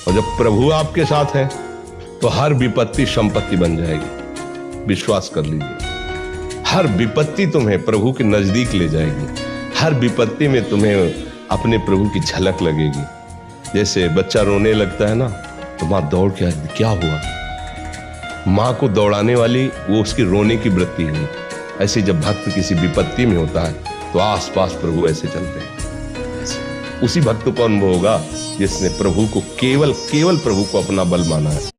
और जब प्रभु आपके साथ है तो हर विपत्ति संपत्ति बन जाएगी। विश्वास कर लीजिए, हर विपत्ति तुम्हें प्रभु के नजदीक ले जाएगी। हर विपत्ति में तुम्हें अपने प्रभु की झलक लगेगी। जैसे बच्चा रोने लगता है ना, तो माँ दौड़ के आती, क्या हुआ? माँ को दौड़ाने वाली वो उसकी रोने की वृत्ति है। ऐसे जब भक्त किसी विपत्ति में होता है तो आसपास प्रभु ऐसे चलते हैं। उसी भक्त को अनुभव होगा जिसने प्रभु को केवल प्रभु को अपना बल माना है।